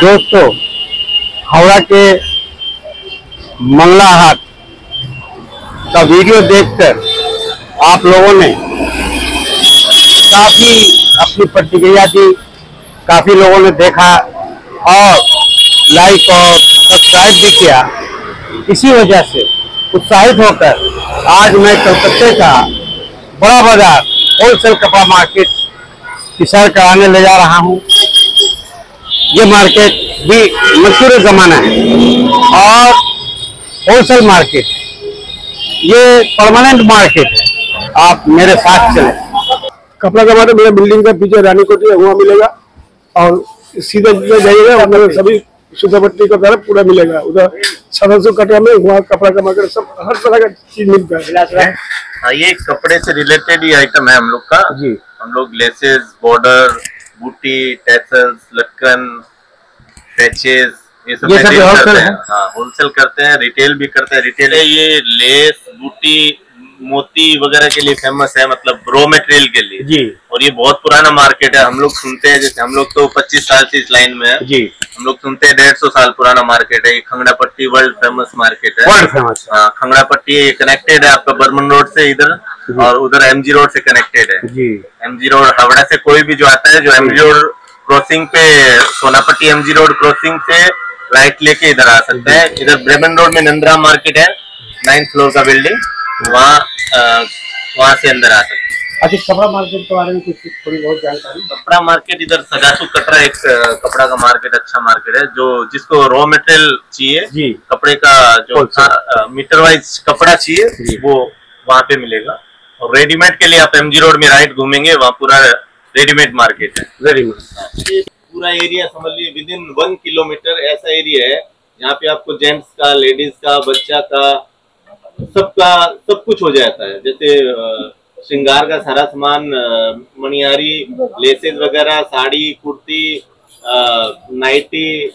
दोस्तों, हावड़ा के मंगला हाट का वीडियो देखकर आप लोगों ने काफी अपनी प्रतिक्रिया दी, काफी लोगों ने देखा और लाइक और सब्सक्राइब भी किया। इसी वजह से उत्साहित होकर आज मैं कलकत्ते का बड़ा बाजार होलसेल कपड़ा मार्केट की सैर कराने ले जा रहा हूँ। ये मार्केट भी मशहूर जमाना है और होलसेल मार्केट, ये परमानेंट मार्केट है। आप मेरे साथ चलें। कपड़ा का मार्केट मेरे बिल्डिंग का पीछे रानी कोठी है, वहाँ मिलेगा और सीधे जाइएगा मतलब सभी सुधापट्टी का तरफ पूरा मिलेगा। उधर 700 कटरा में वहाँ कपड़ा का मार्केट सब हर तरह का चीज मिलता है। हाँ, ये कपड़े से रिलेटेड ही आइटम है हम लोग का जी। हम लोग लेसेस, बॉर्डर, बूटी, टैसल्स, लटकन, पैचेस ये सब करते हैं। हाँ, होलसेल करते हैं, रिटेल भी करते हैं। रिटेल है ये लेस, बूटी, मोती वगैरह के लिए फेमस है, मतलब रॉ मटेरियल के लिए जी। और ये बहुत पुराना मार्केट है। हम लोग सुनते हैं, जैसे हम लोग तो 25 साल से इस लाइन में है जी। हम लोग सुनते हैं 150 साल पुराना मार्केट है। ये खंगड़ा पट्टी वर्ल्ड फेमस मार्केट है, वर्ल्ड फेमस। हाँ, खंगड़ा पट्टी कनेक्टेड है आपका बर्मन रोड से इधर, और उधर एमजी रोड से कनेक्टेड है जी। एमजी रोड हावड़ा से कोई भी जो आता है, जो एमजी रोड क्रॉसिंग पे सोनापट्टी एमजी रोड क्रॉसिंग से राइट लेके इधर आ सकता है। इधर ब्रेमन रोड में नंदरा मार्केट है, 9th फ्लोर का बिल्डिंग, वहाँ से अंदर आ सकते हैं। अच्छा, कपड़ा मार्केट के बारे में कुछ थोड़ी बहुत जानकारी। कपड़ा मार्केट इधर सगासू कटरा एक कपड़ा का मार्केट, अच्छा मार्केट है। जो जिसको रॉ मटेरियल चाहिए जी, कपड़े का जो मीटर वाइज कपड़ा चाहिए वो वहाँ पे मिलेगा। और रेडीमेड के लिए आप एमजी रोड में राइट घूमेंगे, वहाँ पूरा रेडीमेड मार्केट है। रेडीमेड पूरा एरिया समझ लीजिए विदिन 1 किलोमीटर ऐसा एरिया है जहाँ पे आपको जेंट्स का, लेडीज का, बच्चा का, सबका सब कुछ हो जाता है। जैसे श्रृंगार का सारा सामान, मणियारी, लेसेस वगैरह, साड़ी, कुर्ती, नाइटी,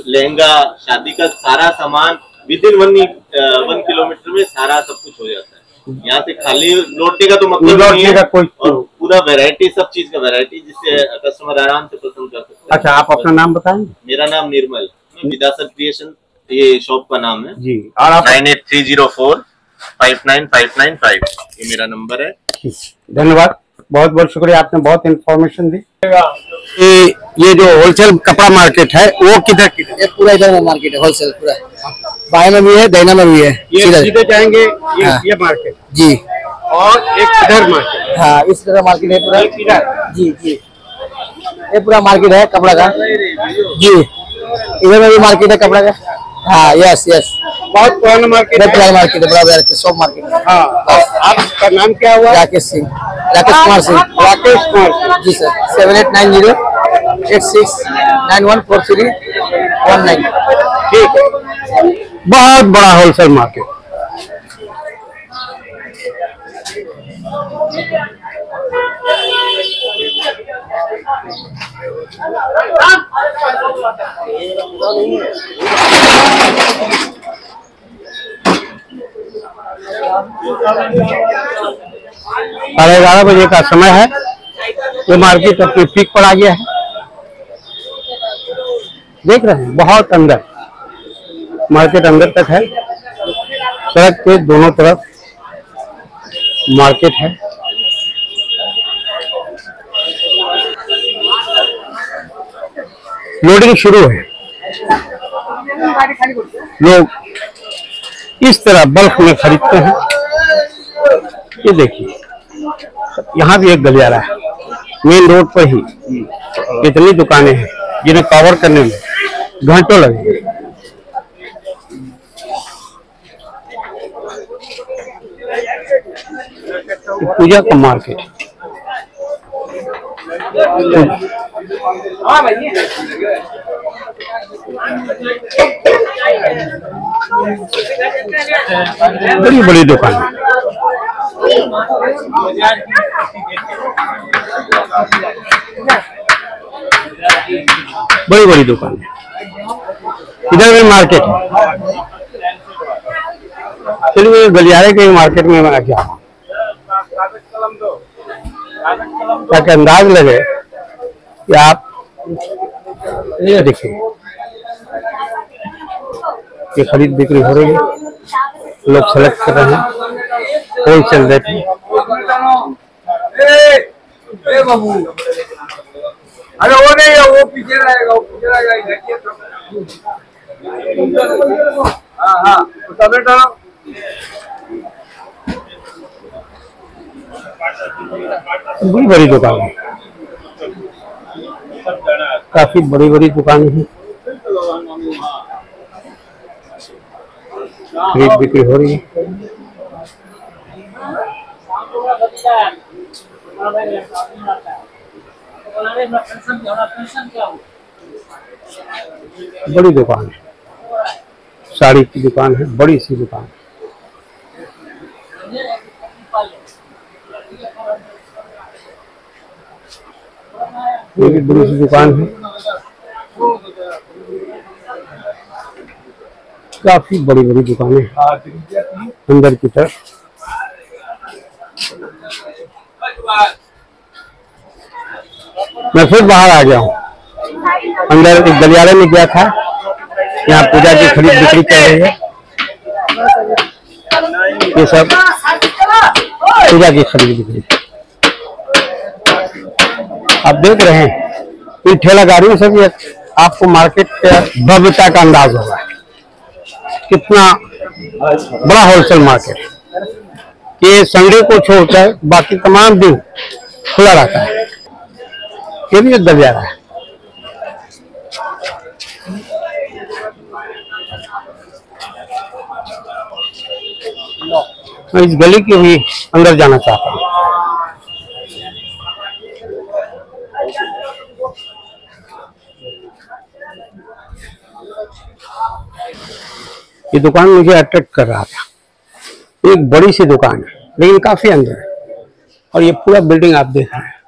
लहंगा, शादी का सारा सामान विदिन 1 किलोमीटर में सारा सब कुछ हो जाता है। यहाँ से खाली लौटने का तो मतलब नहीं है, और पूरा वैरायटी, सब चीज का वैरायटी, जिससे कस्टमर आराम से पसंद कर सकते हैं। अच्छा, आप अपना नाम बताएंगे? मेरा नाम निर्मल, विदासर क्रिएशन ये शॉप का नाम है जी। और आप 9830459595 ये मेरा नंबर है। धन्यवाद, बहुत बहुत शुक्रिया, आपने बहुत इंफॉर्मेशन दी। ये जो होलसेल कपड़ा मार्केट है वो किधर किधर? ये पूरा इधर मार्केट है, होलसेल पूरा बाएं में भी है, दाहिना में भी है। सीधे जाएंगे ये मार्केट जी, और एक इधर मार्केट। हाँ, इस तरह मार्केट है पूरा जी जी। ये पूरा मार्केट है कपड़ा का जी। इधर में भी मार्केट है कपड़ा का। हाँ, यस यस, बहुत पुराना मार्केट है, पुराना मार्केट है, बड़ा शॉप मार्केट है। हाँ, आपका नाम क्या हुआ? राकेश सिंह, राकेश कुमार सिंह। राकेश कुमार जी सर, 789086914319। ठीक है, बहुत बड़ा होलसेल मार्केट। साढ़े 11 बजे का समय है। ये मार्केट अपने पीक पर आ गया है। देख रहे हैं, बहुत अंदर मार्केट अंदर तक है। सड़क के दोनों तरफ मार्केट है। लोडिंग शुरू है। लोग इस तरह बल्क में खरीदते हैं। ये देखिए, यहाँ भी एक गलियारा है, मेन रोड पर ही इतनी दुकानें हैं जिन्हें कवर करने में घंटों लगेंगे। पूजा का मार्केट, बड़ी बड़ी दुकान, बड़ी बड़ी दुकान। इधर भी मार्केट है। चलिए गलियारे के मार्केट में मैं क्या ताकि अंदाज लगे कि आप ये देखिए की खरीद बिक्री हो रही है, लोग सेलेक्ट कर रहे हैं होलसेल रेट में। अरे वो नहीं है, वो पीछे रहेगा, वो पीछे रहेगा। हाँ हाँ, टमाटो बड़ी बड़ी दुकान है, काफी बड़ी बड़ी दुकान है, खरीद बिक्री हो रही है। बड़ी दुकान है, साड़ी की दुकान है, बड़ी सी दुकान है। ये भी बड़ी सी दुकान है, काफी बड़ी बड़ी दुकानें अंदर की तरफ। मैं फिर बाहर आ गया हूँ, अंदर एक गलियारे में गया था, यहाँ पूजा की खरीद बिक्री कर रही है। ये सब पूजा की खरीद बिक्री आप देख रहे हैं। इन ठेला गाड़ियों से भी आपको मार्केट के भव्यता का अंदाज होगा, कितना बड़ा होलसेल मार्केट है। ये संडे को छोड़कर बाकी तमाम दिन खुला रहता है। ये भी एक गलियारा है। मैं इस गली के भी अंदर जाना चाहता हूँ। ये दुकान मुझे अट्रैक्ट कर रहा था। एक बड़ी सी दुकान है लेकिन काफी अंदर है, और ये पूरा बिल्डिंग आप देख रहे हैं।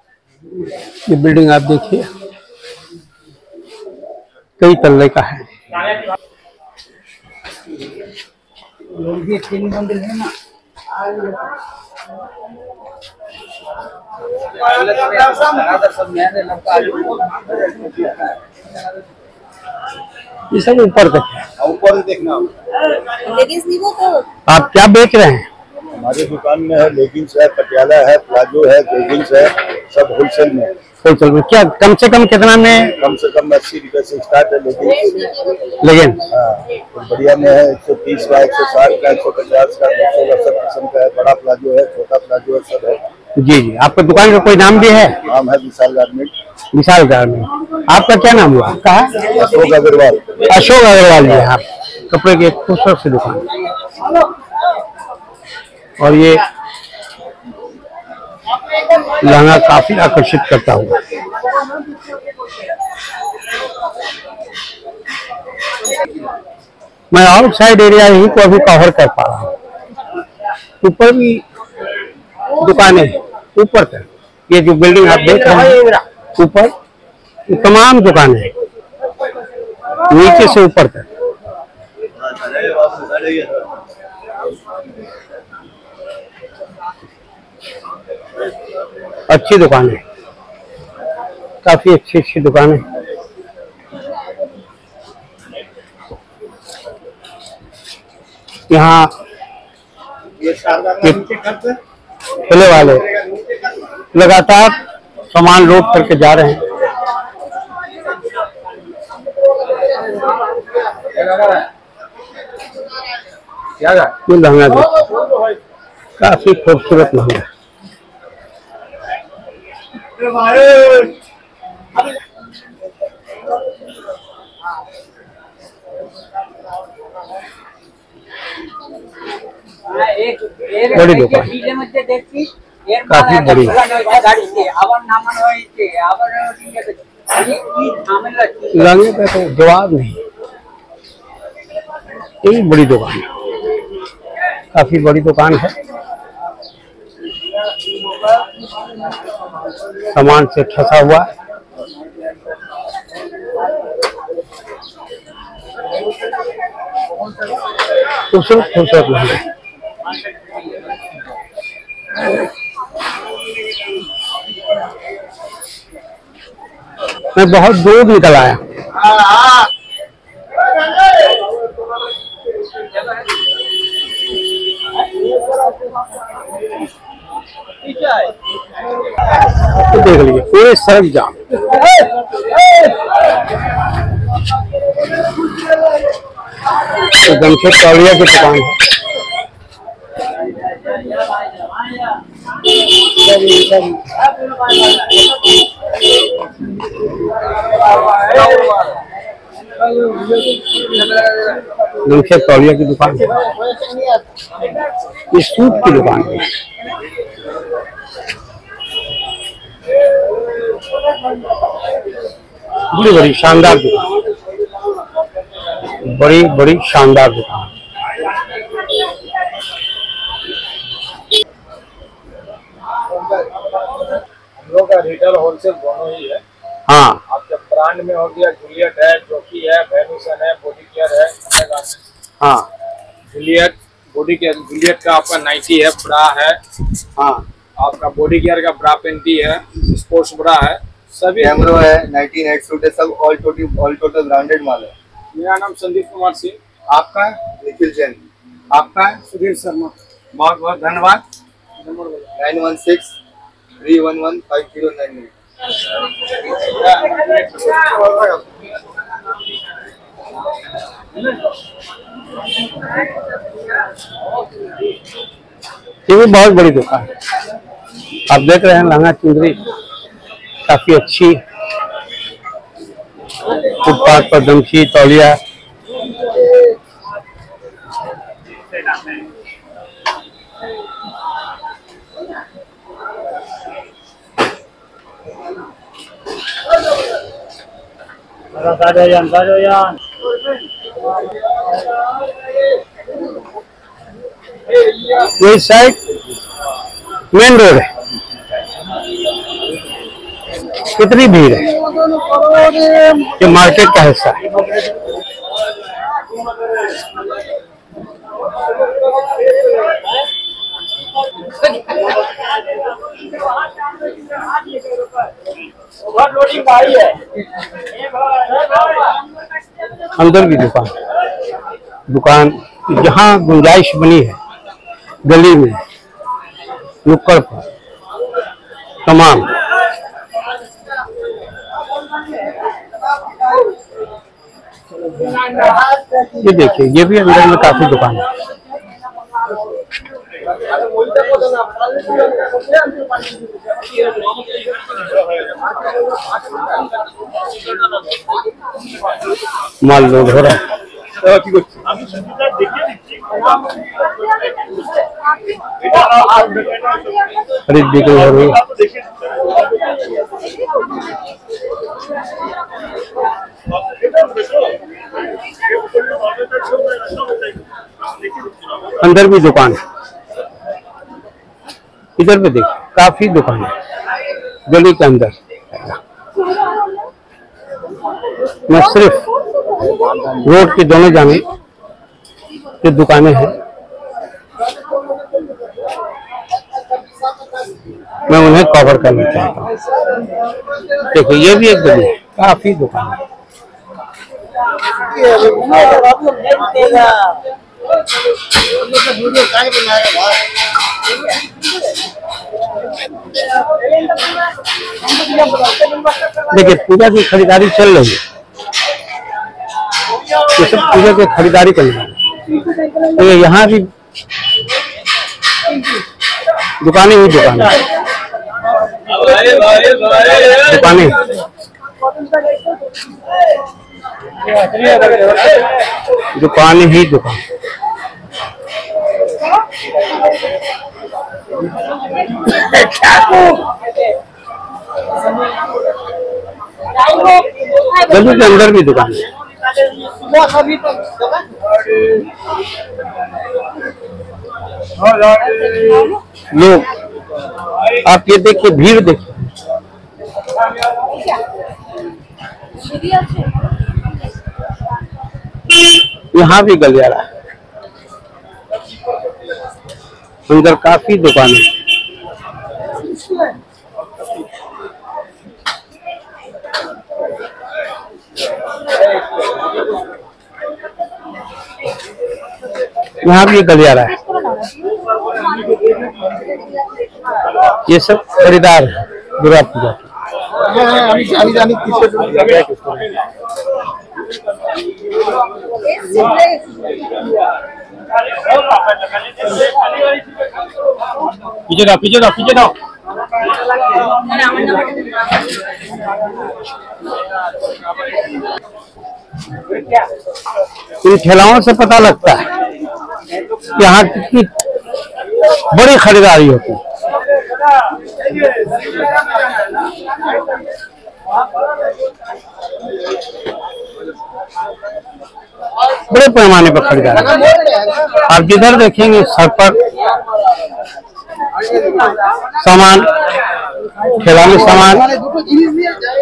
ये बिल्डिंग आप देखिए, कई तल्ले का है। ये सब ऊपर तक है, ऊपर देखना। आप क्या बेच रहे हैं? हमारी दुकान में है लेगिंग्स है, पटियाला है, प्लाजो है, जेगिंग्स है, सब होलसेल में। होलसेल में क्या कम से कम कितना में? कम से कम 80 रुपए से स्टार्ट है लेगिंग्स। लेकिन हाँ, तो बढ़िया में है 130 का, 160 का, 150 का, 200 सब किस्म का है। बड़ा प्लाजो है, छोटा प्लाजो है, सब है। जी जी, आपका दुकान का कोई नाम भी है? नाम है विशाल गारमेंट। विशाल गारमेंट। आपका क्या नाम हुआ? कहा? अशोक अग्रवाल। अशोक अग्रवाल जी। आप कपड़े की एक खूबसूरत सी दुकान, और ये लहंगा काफी आकर्षित करता हुआ। मैं आउटसाइड एरिया ही को अभी कवर कर पा रहा हूँ। ऊपर भी दुकानें, ऊपर तक ये जो बिल्डिंग आप देख रहे हैं, ऊपर तमाम दुकानें, नीचे से ऊपर तक। अच्छी दुकान है, काफी अच्छी अच्छी दुकान है। यहाँ ठेले वाले लगातार सामान लोड करके जा रहे हैं। ये लहंगा देखो, काफी खूबसूरत लहंगा। बड़ी दुकान, काफी बड़ी। लहंगे का तो जवाब नहीं, यही बड़ी दुकान है, काफी बड़ी दुकान है। सामान से ठसा हुआ, खूबसूरत खूबसूरत लहंगे। मैं बहुत दूर निकल आया, तो देख लीजिए पूरे सड़क जाम। जमशेद तौलिया की दुकान है। जमशेद तौलिया की दुकान है। ये सूट की दुकान है। बड़ी बड़ी शानदार दुकान, बड़ी बड़ी शानदार दुकान। हम लोग का रिटेल होलसेल दोनों ही है। हाँ, आपके ब्रांड में हो गया जूलियट है, जॉकी है, वेनुसन है, बॉडी केयर है। हाँ, जूलियट बॉडी केयर, जूलियट का आपका नाइटी है, ब्रा है, हाँ, आपका बॉडी केयर का ब्रा पेंटी है, स्पोर्ट्स ब्रा है, सभी। कैमरो है, 19 नेट सूट है, सब ऑल टोटल ब्रांडेड माल है। मेरा नाम संदीप कुमार सिंह। आपका निखिल जैन, आपका सुधीर शर्मा। बहुत बहुत धन्यवाद। 9163115099। ये भी बहुत बड़ी दुकान है। आप देख रहे हैं लहंगा चुंदरी काफी अच्छी, फुटपाथ पर जमशेद तौलिया। ये साइड मेन रोड है। कितनी भीड़ है, ये मार्केट का हिस्सा है। अंदर भी दुकान जहाँ गुंजाइश बनी है गली में, नुक्कड़ पर तमाम। ये देखिए, ये भी अंदर में काफी दुकान है। माल लोड हो रहा है। खरीद बिक्री हो रही है। अंदर भी दुकान है। इधर पे देखिए काफी दुकान है गली के अंदर। मैं सिर्फ रोड के दोनों जाने की दुकानें हैं, मैं उन्हें कवर करना चाहता हूँ। देखो ये भी एक गली है, काफी दुकान है। देखिए पूजा की खरीदारी चल रही है, ये सब पूजा की खरीदारी कर रही है। तो यहाँ भी दुकानें ही दुकानें दुकानें ही दुकान। गली के अंदर भी दुकान है। लोग आप ये देखिए, भीड़ देखिए। यहाँ भी गलियारा है, अंदर काफी दुकानें। यहाँ भी गलियारा है। ये सब खरीदार है दुर्गा पूजा के। पीछे जाओ। इन ठेलाओं से पता लगता है कि यहाँ कितनी बड़ी खरीदारी होती है। बड़े पैमाने पर खरीदारी। आप जिधर देखेंगे सड़क पर सामान, ठेला में सामान,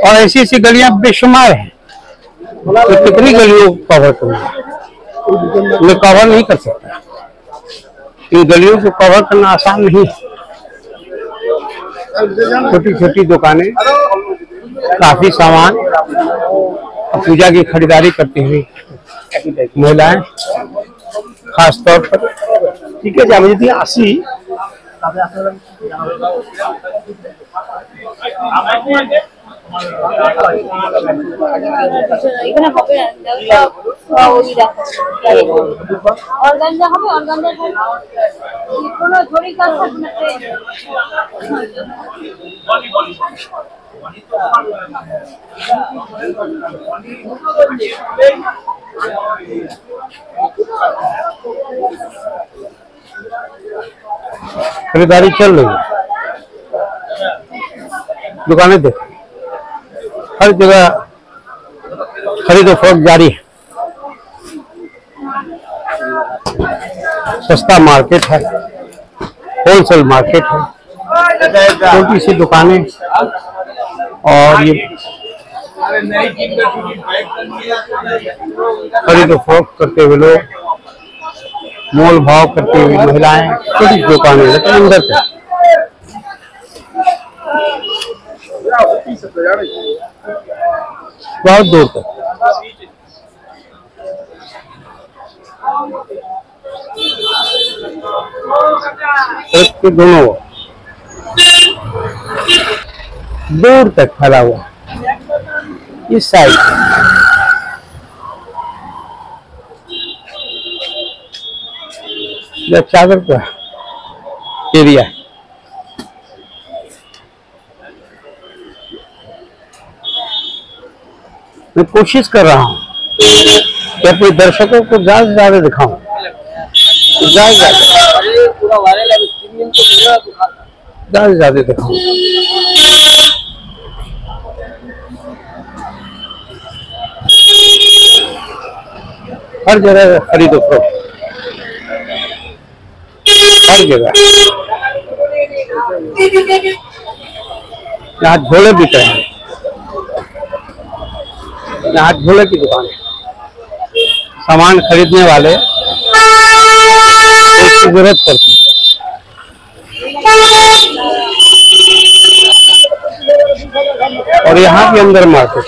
और ऐसी ऐसी गलियां बेशुमार हैं। तो कितनी गलियों को कवर करूंगा, मैं कवर नहीं कर सकता। इन गलियों को कवर करना आसान नहीं है। छोटी छोटी दुकानें, काफी सामान, पूजा की खरीदारी करती हुई महिलाएं खास तौर पर। ठीक है, जाम जी 80 এখানে হবে অর্গানজা হবে, অর্গানজা কোনো ধরি কাজ থাকবে না। खरीदारी चल रही है, दुकानें देखो, हर जगह खरीदो फरोख्त जारी है। सस्ता मार्केट है, होलसेल मार्केट है, छोटी सी दुकानें और ये खरीदो फरोख्त करते हुए लोग, मोल भाव करती हुई महिलाएं, छोटी दुकानें लेकिन अंदर से बहुत दूर तक। सड़क के दोनों दूर तक फैला हुआ। इस साइड चादर का एरिया है। मैं कोशिश कर रहा हूँ कि अपने दर्शकों को ज्यादा से ज्यादा दिखाऊं, ज्यादा से ज्यादा दिखाऊं। हर जगह खरीदो फरोख्त, हर जगह। यहाँ झोले बिक रहे हैं, यहाँ झोले की दुकान है। सामान खरीदने वाले उसकी जरूरत पड़ती है। और यहाँ के अंदर मार्केट,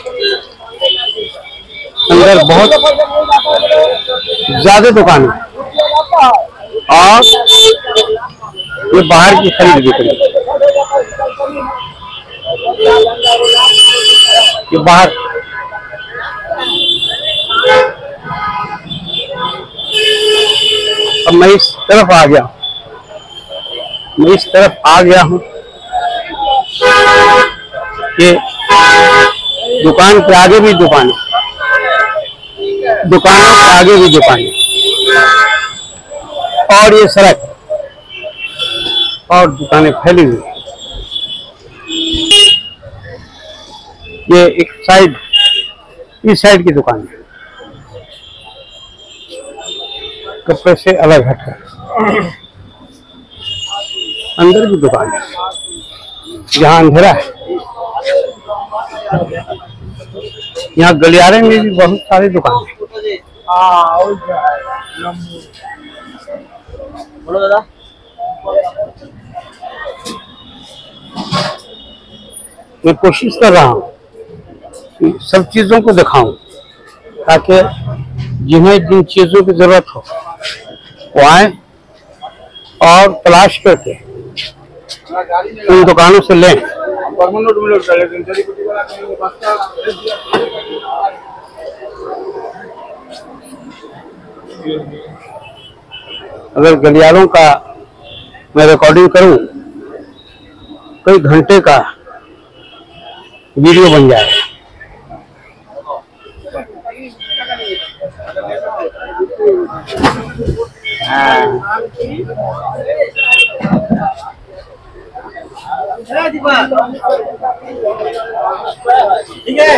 अंदर बहुत ज्यादा दुकान है और ये बाहर की खरीद बिक्री, ये बाहर। अब मैं इस तरफ आ गया, हूँ कि दुकान के आगे भी दुकानें, दुकानों के आगे भी दुकानें, और ये सड़क और दुकानें फैली हुई। ये एक साइड, इस साइड की दुकान है, कपड़े से अलग हटकर। अंदर की दुकान है, जहाँ अंधेरा है। यहाँ गलियारे में भी बहुत सारी दुकानें हैं। बोलो दादा। मैं कोशिश कर रहा हूँ कि सब चीजों को दिखाऊं, ताकि जिन्हें जिन चीजों की जरूरत हो वो आए और तलाश करके इन दुकानों से लें। अगर गलियारों का मैं रिकॉर्डिंग करूं, कई घंटे का वीडियो बन जाए। ठीक है,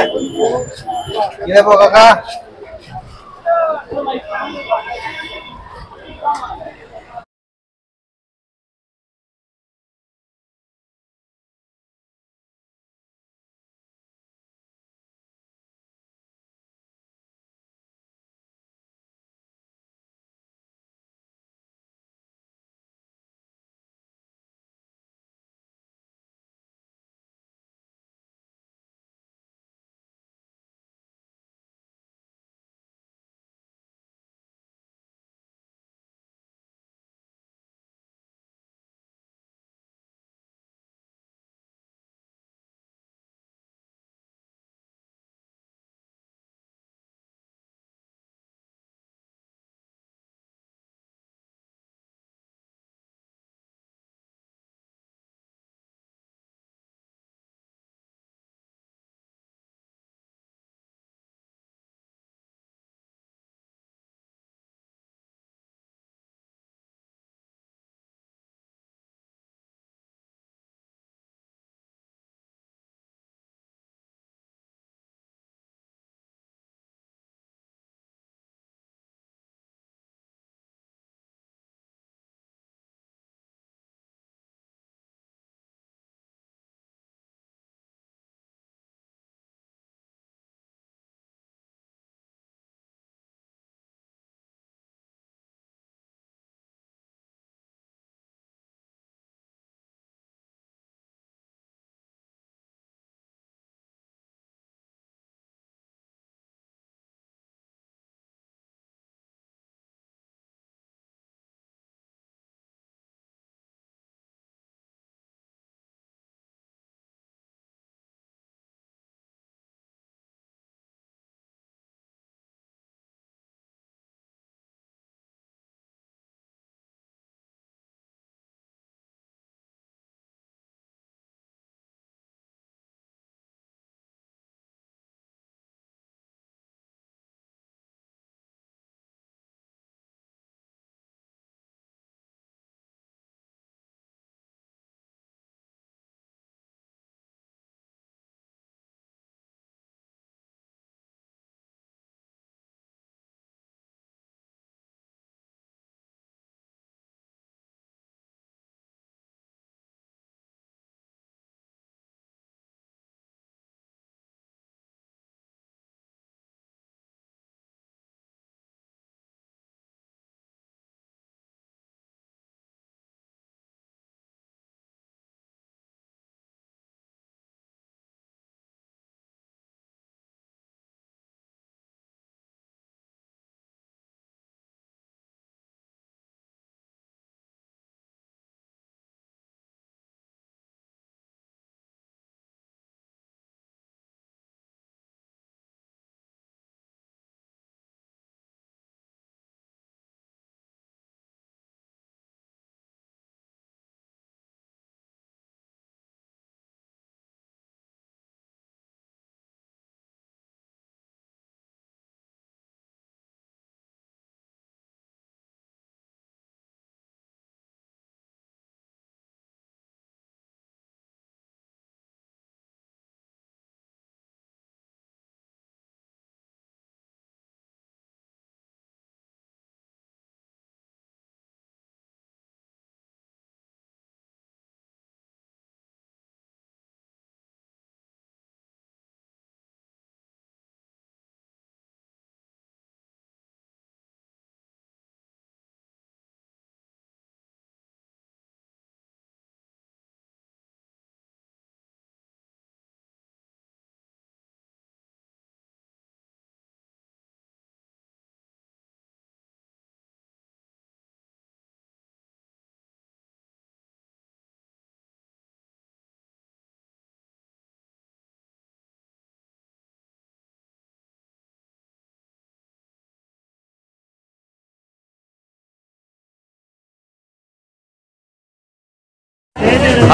ये देखो काका।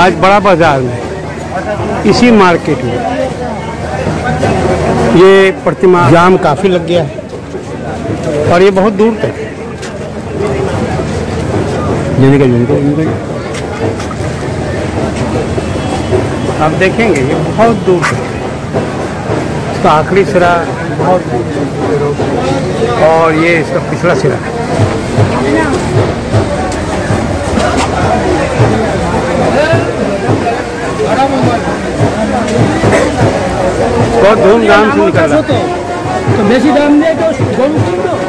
आज बड़ा बाजार में, इसी मार्केट में ये प्रतिमा जाम काफ़ी लग गया है और ये बहुत दूर तक आप देखेंगे ये बहुत दूर तक, इसका आखिरी सिरा बहुत दूर और ये इसका पिछला सिरा है। बहुत धूमधाम से निकल रहा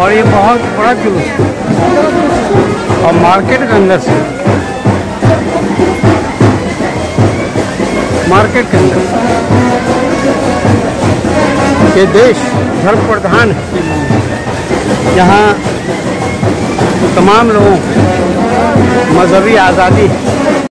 और ये बहुत बड़ा जुलूस और मार्केट के अंदर से, मार्केट के अंदर ये देश धर्म प्रधान है, यहाँ तमाम लोगों को मजहबी आज़ादी है।